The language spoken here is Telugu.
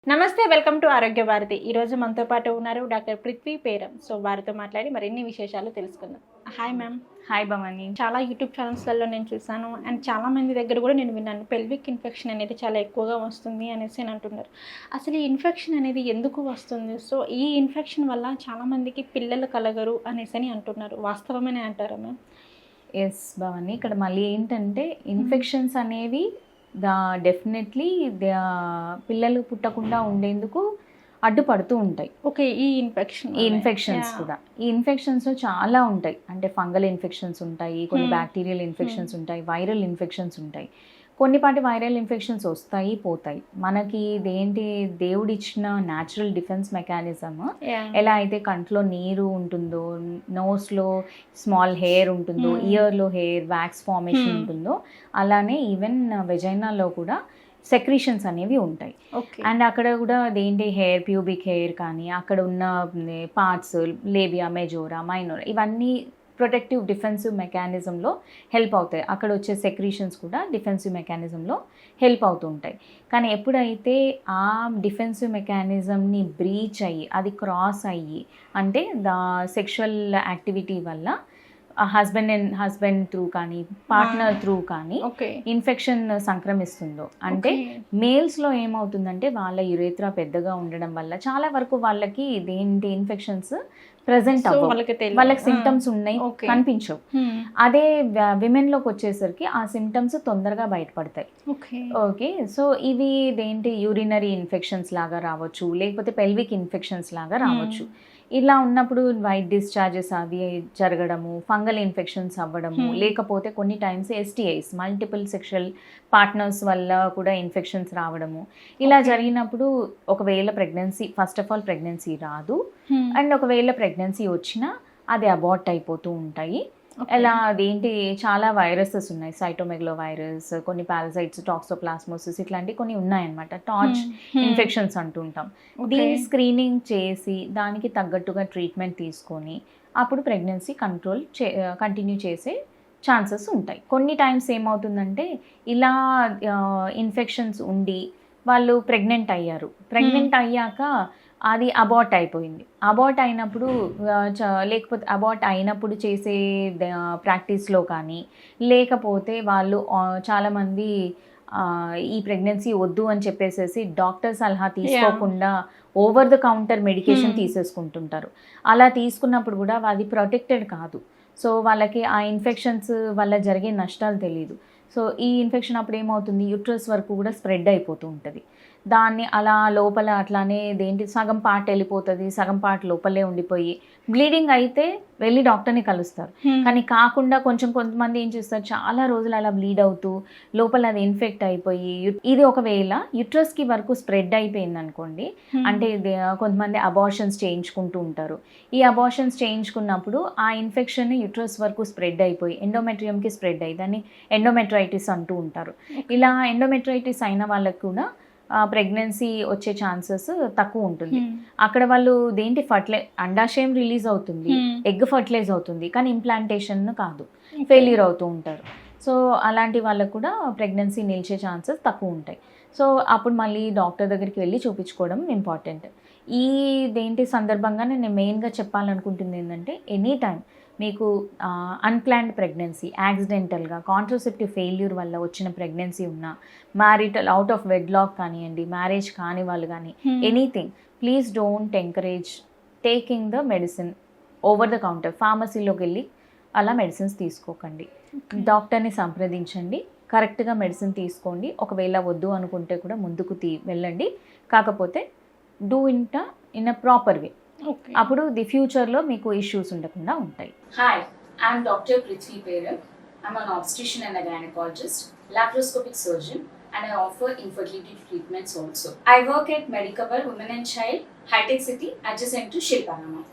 నమస్తే, వెల్కమ్ టు ఆరోగ్య భారతి. ఈరోజు మనతో పాటు ఉన్నారు డాక్టర్ పృథ్వీ పేరం. సో వారితో మాట్లాడి మరిన్ని విశేషాలు తెలుసుకుందాం. Hi ma'am. హాయ్ భవాని. చాలా యూట్యూబ్ ఛానల్స్లలో నేను చూసాను అండ్ చాలా మంది దగ్గర కూడా నేను విన్నాను, పెల్విక్ ఇన్ఫెక్షన్ అనేది చాలా ఎక్కువగా వస్తుంది అనేసి అని అంటున్నారు. అసలు ఈ ఇన్ఫెక్షన్ అనేది ఎందుకు వస్తుంది? సో ఈ ఇన్ఫెక్షన్ వల్ల చాలామందికి పిల్లలు కలగరు అనేసి అని అంటున్నారు. వాస్తవమేనే అంటారా మ్యామ్? ఎస్ భవాని, ఇక్కడ మళ్ళీ ఏంటంటే ఇన్ఫెక్షన్స్ అనేవి డెఫినెట్లీ పిల్లలు పుట్టకుండా ఉండేందుకు అడ్డుపడుతూ ఉంటాయి. ఓకే, ఈ ఇన్ఫెక్షన్స్ కూడా ఈ ఇన్ఫెక్షన్స్లో చాలా ఉంటాయి. అంటే ఫంగల్ ఇన్ఫెక్షన్స్ ఉంటాయి, కొన్ని బ్యాక్టీరియల్ ఇన్ఫెక్షన్స్ ఉంటాయి, వైరల్ ఇన్ఫెక్షన్స్ ఉంటాయి. కొన్నిపాటి వైరల్ ఇన్ఫెక్షన్స్ వస్తాయి, పోతాయి. మనకి ఇదేంటి, దేవుడిచ్చిన న్యాచురల్ డిఫెన్స్ మెకానిజం. ఎలా అయితే కంట్లో నీరు ఉంటుందో, నోస్లో స్మాల్ హెయిర్ ఉంటుందో, ఇయర్లో హెయిర్ వ్యాక్స్ ఫార్మేషన్ ఉంటుందో, అలానే ఈవెన్ వెజైనాలో కూడా సెక్రీషన్స్ అనేవి ఉంటాయి. అండ్ అక్కడ కూడా అదేంటి, హెయిర్ ప్యూబిక్ హెయిర్ కానీ అక్కడ ఉన్న పార్ట్స్ లేబియా మెజోరా మైనోరా ఇవన్నీ ప్రొటెక్టివ్ డిఫెన్సివ్ మెకానిజంలో హెల్ప్ అవుతాయి. అక్కడ వచ్చే సెక్రీషన్స్ కూడా డిఫెన్సివ్ మెకానిజంలో హెల్ప్ అవుతూ ఉంటాయి. కానీ ఎప్పుడైతే ఆ డిఫెన్సివ్ మెకానిజంని బ్రీచ్ అయ్యి, అది క్రాస్ అయ్యి, అంటే సెక్షువల్ యాక్టివిటీ వల్ల హస్బెండ్ త్రూ కానీ పార్ట్నర్ త్రూ కానీ ఇన్ఫెక్షన్ సంక్రమిస్తుందో, అంటే మేల్స్లో ఏమవుతుందంటే వాళ్ళ యురేత్రా పెద్దగా ఉండడం వల్ల చాలా వరకు వాళ్ళకి ఇదేంటి ఇన్ఫెక్షన్స్ ప్రెజెంట్ అవ్వవు, వాళ్ళకి సిమ్టమ్స్ ఉన్నాయి కనిపించవు. అదే విమెన్లోకి వచ్చేసరికి ఆ సిమ్టమ్స్ తొందరగా బయటపడతాయి. ఓకే, సో ఇవి ఇదేంటి యూరినరీ ఇన్ఫెక్షన్స్ లాగా రావచ్చు, లేకపోతే పెల్విక్ ఇన్ఫెక్షన్స్ లాగా రావచ్చు. ఇలా ఉన్నప్పుడు వైట్ డిశ్చార్జెస్ అవి జరగడము, ఫంగల్ ఇన్ఫెక్షన్స్ అవ్వడము, లేకపోతే కొన్ని times STIs multiple sexual partners వల్ల కూడా ఇన్ఫెక్షన్స్ రావడము. ఇలా జరిగినప్పుడు ఒకవేళ pregnancy, first of all pregnancy రాదు, అండ్ ఒకవేళ ప్రెగ్నెన్సీ వచ్చినా అది అబార్ట్ అయిపోతూ ఉంటాయి. ఎలా అదేంటి, చాలా వైరసెస్ ఉన్నాయి, సైటోమెగలో వైరస్, కొన్ని పారాసైట్స్, టాక్సోప్లాస్మోసిస్ ఇట్లాంటివి కొన్ని ఉన్నాయన్నమాట. టార్చ్ ఇన్ఫెక్షన్స్ అంటుంటాం. దీన్ని స్క్రీనింగ్ చేసి దానికి తగ్గట్టుగా ట్రీట్మెంట్ తీసుకొని అప్పుడు ప్రెగ్నెన్సీ కంటిన్యూ చేసే ఛాన్సెస్ ఉంటాయి. కొన్ని టైమ్స్ ఏమవుతుందంటే ఇలా ఇన్ఫెక్షన్స్ ఉండి వాళ్ళు ప్రెగ్నెంట్ అయ్యాక అది అబార్ట్ అయిపోయింది. అబార్ట్ అయినప్పుడు లేకపోతే అబార్ట్ అయినప్పుడు చేసే ప్రాక్టీస్లో కానీ, లేకపోతే వాళ్ళు చాలామంది ఈ ప్రెగ్నెన్సీ వద్దు అని చెప్పేసి డాక్టర్ సలహా తీసుకోకుండా ఓవర్ ద కౌంటర్ మెడికేషన్ తీసేసుకుంటుంటారు. అలా తీసుకున్నప్పుడు కూడా అది ప్రొటెక్టెడ్ కాదు. సో వాళ్ళకి ఆ ఇన్ఫెక్షన్స్ వల్ల జరిగే నష్టాలు తెలియదు. సో ఈ ఇన్ఫెక్షన్ అప్పుడు ఏమవుతుంది, యూట్రస్ వరకు కూడా స్ప్రెడ్ అయిపోతూ ఉంటుంది. దాన్ని అలా లోపల అట్లానే దేంటి సగం పార్ట్ వెళ్ళిపోతుంది, సగం పార్ట్ లోపలే ఉండిపోయి బ్లీడింగ్ అయితే వెళ్ళి డాక్టర్ని కలుస్తారు. కానీ కాకుండా కొంతమంది ఏం చేస్తారు, చాలా రోజులు అలా బ్లీడ్ అవుతూ లోపల అది ఇన్ఫెక్ట్ అయిపోయి, ఇది ఒకవేళ యుట్రస్కి వరకు స్ప్రెడ్ అయిపోయింది అనుకోండి, అంటే కొంతమంది అబార్షన్స్ చేయించుకుంటూ ఉంటారు. ఈ అబార్షన్స్ చేయించుకున్నప్పుడు ఆ ఇన్ఫెక్షన్ యుట్రస్ వరకు స్ప్రెడ్ అయిపోయి ఎండోమెట్రియంకి స్ప్రెడ్ అయ్యి దాన్ని ఎండోమెట్రైటిస్ అంటూ ఉంటారు. ఇలా ఎండోమెట్రైటిస్ అయిన వాళ్ళకు కూడా ప్రెగ్నెన్సీ వచ్చే ఛాన్సెస్ తక్కువ ఉంటుంది. అక్కడ వాళ్ళు దేంటి అండాశయం రిలీజ్ అవుతుంది, ఎగ్ ఫర్టిలైజ్ అవుతుంది, కానీ ఇంప్లాంటేషన్ కాదు, ఫెయిల్యూర్ అవుతూ ఉంటారు. సో అలాంటి వాళ్ళకు కూడా ప్రెగ్నెన్సీ నిలిచే ఛాన్సెస్ తక్కువ ఉంటాయి. సో అప్పుడు మళ్ళీ డాక్టర్ దగ్గరికి వెళ్ళి చూపించుకోవడం ఇంపార్టెంట్. దేంటి సందర్భంగా నేను మెయిన్గా చెప్పాలనుకుంటుంది ఏంటంటే, ఎనీ టైం మీకు అన్ప్లాన్డ్ ప్రెగ్నెన్సీ, యాక్సిడెంటల్గా కాంట్రసెప్టివ్ ఫెయిల్యూర్ వల్ల వచ్చిన ప్రెగ్నెన్సీ ఉన్నా, మ్యారిటల్ అవుట్ ఆఫ్ వెడ్లాక్ కానివ్వండి, మ్యారేజ్ కాని వాళ్ళు కానీ, anything, please don't encourage taking the medicine over the counter. ఫార్మసీలోకి వెళ్ళి అలా మెడిసిన్స్ తీసుకోకండి. డాక్టర్ని సంప్రదించండి, కరెక్ట్గా మెడిసిన్ తీసుకోండి. ఒకవేళ వద్దు అనుకుంటే కూడా ముందుకు వెళ్ళండి. కాకపోతే do in a proper way. అప్పుడు ఫ్యూచర్లో మీకు ఇష్యూస్ ఉండకుండా ఉంటాయి. Hi, I'm doctor Prithvi Peram. I'm an obstetrician and a gynecologist, laparoscopic surgeon, and I offer infertility treatments also. I work at Medicover Women and Child, High Tech City, adjacent to Shilpanama.